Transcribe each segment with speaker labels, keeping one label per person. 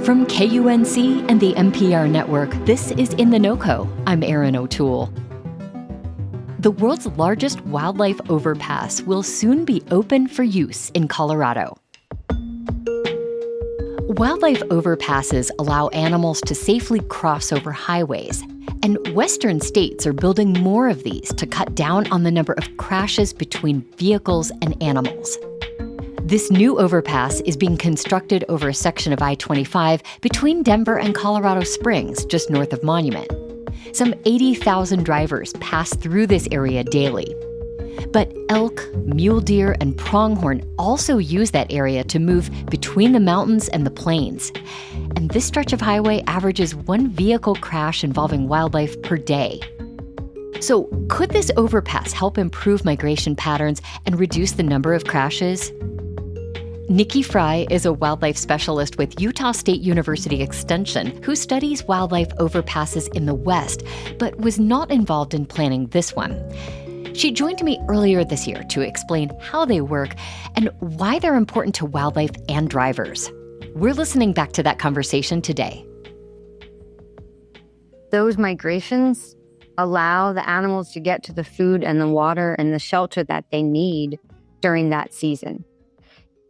Speaker 1: From KUNC and the NPR network, this is In The NoCo. I'm Erin O'Toole. The world's largest wildlife overpass will soon be open for use in Colorado. Wildlife overpasses allow animals to safely cross over highways, and Western states are building more of these to cut down on the number of crashes between vehicles and animals. This new overpass is being constructed over a section of I-25 between Denver and Colorado Springs, just north of Monument. Some 80,000 drivers pass through this area daily. But elk, mule deer, and pronghorn also use that area to move between the mountains and the plains. And this stretch of highway averages one vehicle crash involving wildlife per day. So could this overpass help improve migration patterns and reduce the number of crashes? Nikki Fry is a wildlife specialist with Utah State University Extension who studies wildlife overpasses in the West, but was not involved in planning this one. She joined me earlier this year to explain how they work and why they're important to wildlife and drivers. We're listening back to that conversation today.
Speaker 2: Those migrations allow the animals to get to the food and the water and the shelter that they need during that season.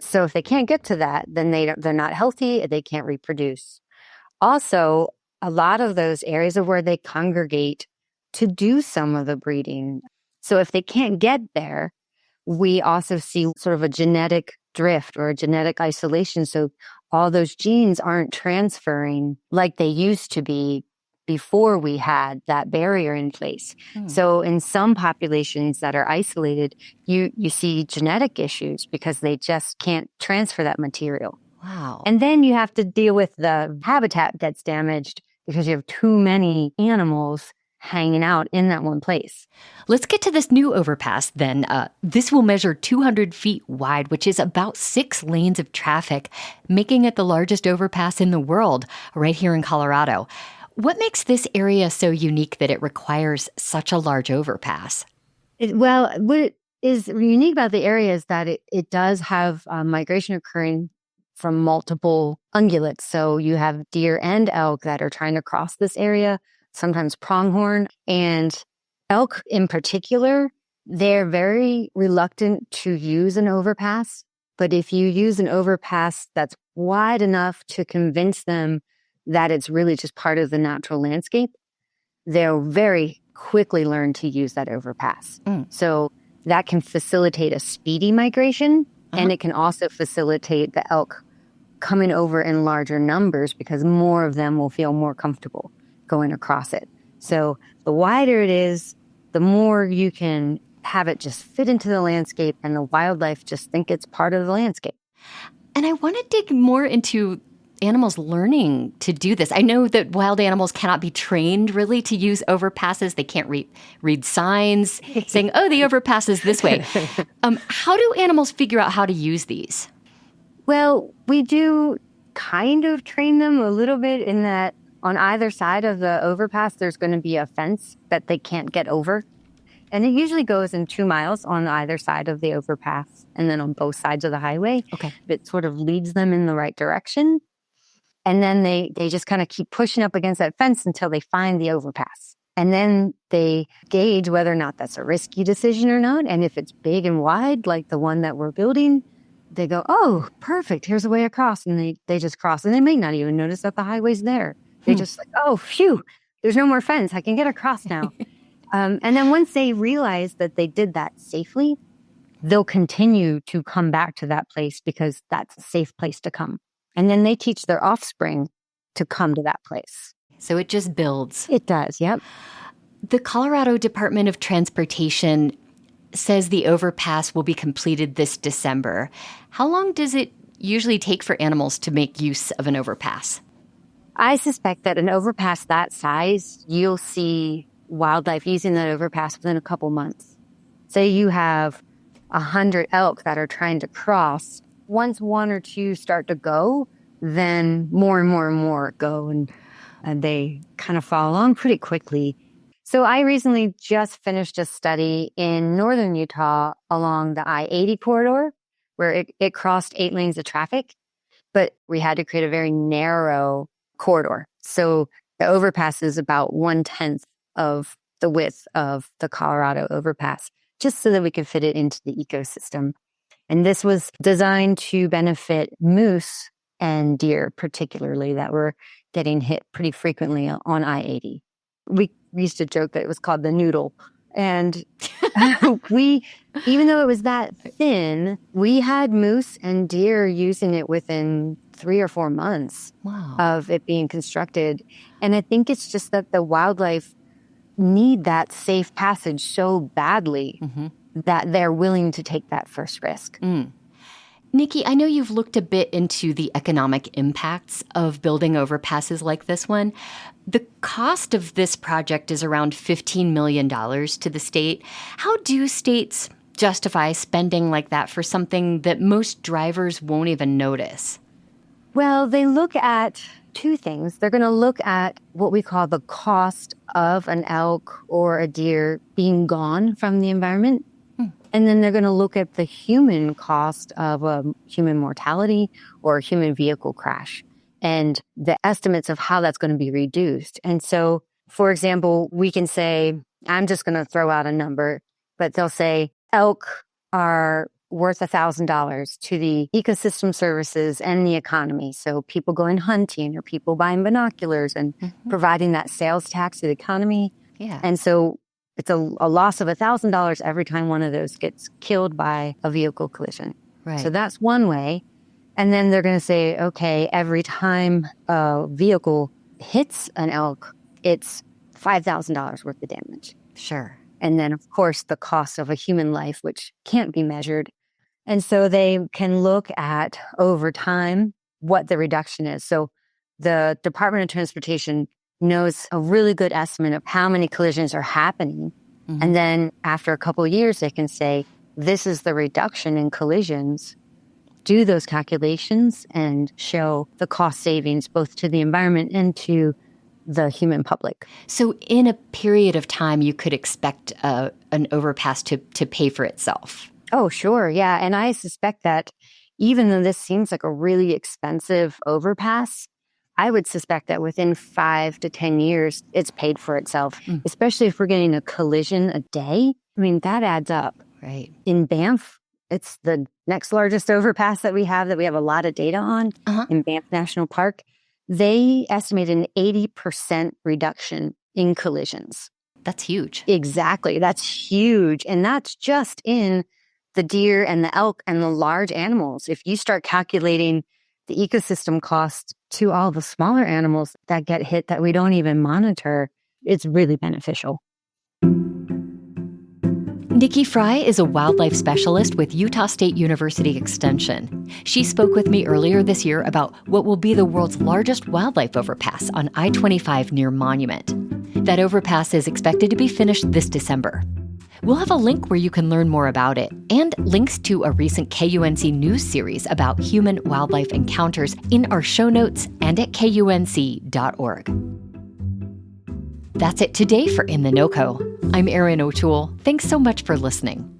Speaker 2: So if they can't get to that, then they're not healthy, they can't reproduce. Also, a lot of those areas are where they congregate to do some of the breeding. So if they can't get there, we also see sort of a genetic drift or a genetic isolation. So all those genes aren't transferring like they used to be before we had that barrier in place. So in some populations that are isolated, you see genetic issues because they just can't transfer that material.
Speaker 1: Wow.
Speaker 2: And then you have to deal with the habitat gets damaged because you have too many animals hanging out in that one place.
Speaker 1: Let's get to this new overpass then. This will measure 200 feet wide, which is about 6 lanes of traffic, making it the largest overpass in the world right here in Colorado. What makes this area so unique that it requires such a large overpass?
Speaker 2: What is unique about the area is that it does have migration occurring from multiple ungulates. So you have deer and elk that are trying to cross this area, sometimes pronghorn. And elk in particular, they're very reluctant to use an overpass. But if you use an overpass that's wide enough to convince them that it's really just part of the natural landscape, they'll very quickly learn to use that overpass. So that can facilitate a speedy migration, and it can also facilitate the elk coming over in larger numbers because more of them will feel more comfortable going across it. So the wider it is, the more you can have it just fit into the landscape and the wildlife just think it's part of the landscape.
Speaker 1: And I want to dig more into animals learning to do this. I know that wild animals cannot be trained really to use overpasses. They can't read signs saying, oh, the overpass is this way. How do animals figure out how to use these?
Speaker 2: Well, we do kind of train them a little bit in that on either side of the overpass, there's going to be a fence that they can't get over. And it usually goes in 2 miles on either side of the overpass and then on both sides of the highway.
Speaker 1: Okay.
Speaker 2: It sort of leads them in the right direction. And then they just kind of keep pushing up against that fence until they find the overpass. And then they gauge whether or not that's a risky decision or not. And if it's big and wide, like the one that we're building, they go, oh, perfect, here's a way across. And they just cross. And they may not even notice that the highway's there. They just like, oh, phew, there's no more fence. I can get across now. And then once they realize that they did that safely, they'll continue to come back to that place because that's a safe place to come. And then they teach their offspring to come to that place.
Speaker 1: So it just builds.
Speaker 2: It does, yep.
Speaker 1: The Colorado Department of Transportation says the overpass will be completed this December. How long does it usually take for animals to make use of an overpass?
Speaker 2: I suspect that an overpass that size, you'll see wildlife using that overpass within a couple months. Say you have 100 elk that are trying to cross. Once 1 or 2 start to go, then more and more and more go, and they kind of follow along pretty quickly. So I recently just finished a study in northern Utah along the I-80 corridor where it crossed 8 lanes of traffic. but we had to create a very narrow corridor. So the overpass is about 1/10 of the width of the Colorado overpass, just so that we could fit it into the ecosystem. And this was designed to benefit moose and deer, particularly, that were getting hit pretty frequently on I-80. We used to joke that it was called the noodle. And even though it was that thin, we had moose and deer using it within 3 or 4 months of it being constructed. And I think it's just that the wildlife need that safe passage so badly that they're willing to take that first risk.
Speaker 1: Nikki, I know you've looked a bit into the economic impacts of building overpasses like this one. The cost of this project is around $15 million to the state. How do states justify spending like that for something that most drivers won't even notice?
Speaker 2: Well, they look at two things. They're going to look at what we call the cost of an elk or a deer being gone from the environment. And then they're going to look at the human cost of a human mortality or a human vehicle crash and the estimates of how that's going to be reduced. And so, for example, we can say, I'm just going to throw out a number, but they'll say elk are worth $1,000 to the ecosystem services and the economy. So people going hunting or people buying binoculars and providing that sales tax to the economy.
Speaker 1: Yeah.
Speaker 2: And so it's a loss of $1,000 every time one of those gets killed by a vehicle collision.
Speaker 1: Right.
Speaker 2: So that's one way. And then they're going to say, okay, every time a vehicle hits an elk, it's $5,000 worth of damage.
Speaker 1: Sure.
Speaker 2: And then, of course, the cost of a human life, which can't be measured. And so they can look at over time what the reduction is. So the Department of Transportation knows a really good estimate of how many collisions are happening. And then after a couple of years, they can say, this is the reduction in collisions, do those calculations and show the cost savings both to the environment and to the human public.
Speaker 1: So in a period of time, you could expect an overpass to pay for itself.
Speaker 2: Oh, sure. Yeah. And I suspect that even though this seems like a really expensive overpass, I would suspect that within 5 to 10 years, it's paid for itself, especially if we're getting a collision a day. I mean, that adds up.
Speaker 1: Right.
Speaker 2: In Banff, it's the next largest overpass that we have a lot of data on in Banff National Park. They estimate an 80% reduction in collisions.
Speaker 1: That's huge.
Speaker 2: Exactly. That's huge. And that's just in the deer and the elk and the large animals. If you start calculating the ecosystem cost to all the smaller animals that get hit that we don't even monitor, it's really beneficial.
Speaker 1: Nikki Fry is a wildlife specialist with Utah State University Extension. She spoke with me earlier this year about what will be the world's largest wildlife overpass on I-25 near Monument. That overpass is expected to be finished this December. We'll have a link where you can learn more about it and links to a recent KUNC news series about human-wildlife encounters in our show notes and at kunc.org. That's it today for In The NoCo. I'm Erin O'Toole. Thanks so much for listening.